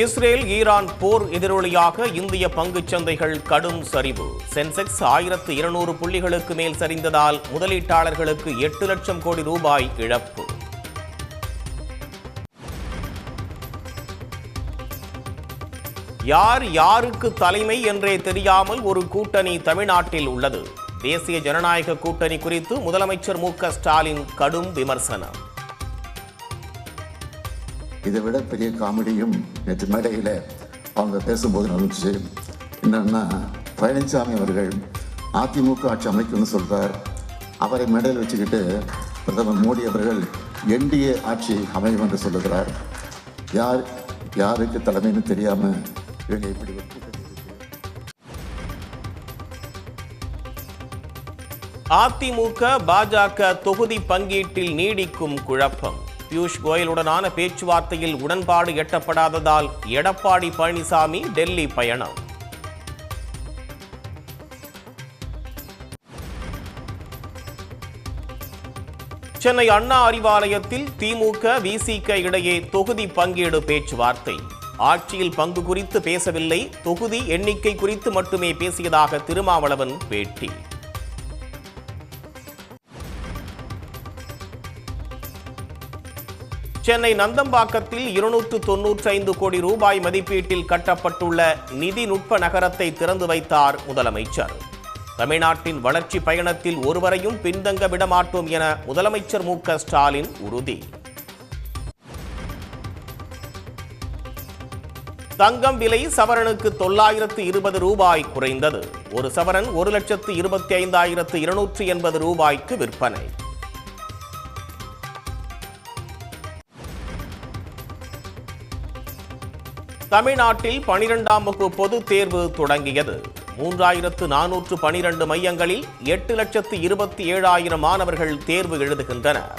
Israel Iran போர் எதிரொலியாக இந்திய பங்குச் சந்தைகள் கடும் சரிவு. சென்செக்ஸ் 1200 புள்ளிகளுக்கு மேல் சரிந்ததால் முதலீட்டாளர்களுக்கு 8 லட்சம் கோடி ரூபாய் இழப்பு. யார் யாருக்கு தலைமை என்றே தெரியாமல் ஒரு கூட்டணி தமிழ்நாட்டில் உள்ளது. தேசிய ஜனநாயக கூட்டணி குறித்து முதலமைச்சர் மு.க. ஸ்டாலின் கடும் விமர்சனம். இதை விட பெரிய காமெடியும் நேற்று மேடையில் அவங்க பேசும்போது நடந்துச்சு. என்னன்னா, பழனிசாமி அவர்கள் அதிமுக ஆட்சி அமைக்கும்னு சொல்கிறார். அவரை மேடையில் வச்சுக்கிட்டு பிரதமர் மோடி அவர்கள் என்டிஏ ஆட்சி அமையும் என்று சொல்லுகிறார். யாருக்கு தலைமைன்னு தெரியாமல் இவங்க இப்படி அதிமுக பாஜக தொகுதி பங்கீட்டில் நீடிக்கும் குழப்பம். பியூஷ் கோயலுடனான பேச்சுவார்த்தையில் உடன்பாடு எட்டப்படாததால் எடப்பாடி பழனிசாமி டெல்லி பயணம். சென்னை அண்ணா அறிவாலயத்தில் திமுக விசிக இடையே தொகுதி பங்கீடு பேச்சுவார்த்தை. ஆட்சியில் பங்கு குறித்து பேசவில்லை, தொகுதி எண்ணிக்கை குறித்து மட்டுமே பேசியதாக திருமாவளவன் பேட்டி. சென்னை நந்தம்பாக்கத்தில் 295 கோடி ரூபாய் மதிப்பீட்டில் கட்டப்பட்டுள்ள நிதிநுட்ப நகரத்தை திறந்து வைத்தார் முதலமைச்சர். தமிழ்நாட்டின் வளர்ச்சி பயணத்தில் ஒருவரையும் பின்தங்க விடமாட்டோம் என முதலமைச்சர் மு.க. ஸ்டாலின் உறுதி. தங்கம் விலை சவரனுக்கு 920 ரூபாய் குறைந்தது. ஒரு சவரன் 1,25,280 ரூபாய்க்கு விற்பனை. தமிழ்நாட்டில் 12ஆம் வகுப்பு பொதுத் தேர்வு தொடங்கியது. 3412 மையங்களில் 8,27,000 மாணவர்கள் தேர்வு எழுதுகின்றனர்.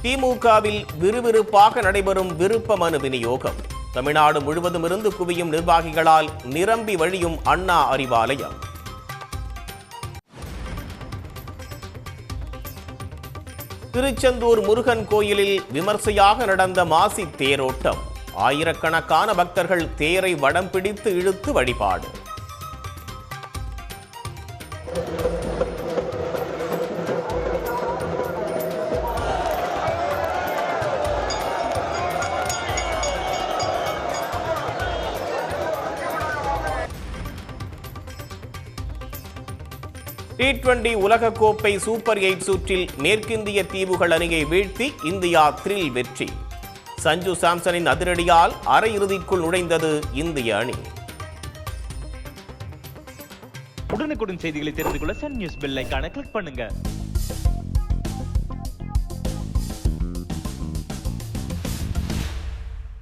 திமுகவில் விறுவிறுப்பாக நடைபெறும் விருப்ப மனு விநியோகம். தமிழ்நாடு முழுவதும் இருந்து குவியும் நிர்வாகிகளால் நிரம்பி வழியும் அண்ணா அறிவாலயம். திருச்செந்தூர் முருகன் கோயிலில் விமர்சையாக நடந்த மாசி தேரோட்டம். ஆயிரக்கணக்கான பக்தர்கள் தேரை வடம் பிடித்து இழுத்து வழிபாடு. T20 உலகக்கோப்பை சூப்பர் 8 சுற்றில் மேற்கிந்திய தீவுகள் அணியை வீழ்த்தி இந்தியா த்ரில் வெற்றி. சஞ்சு சாம்சனின் அதிரடியால் அரையிறுதிக்குள் நுழைந்தது இந்திய அணி. உடனுக்குடன் செய்திகளை தெரிந்து கொள்ள சன் நியூஸ் பெல் ஐகானை கிளிக் பண்ணுங்க.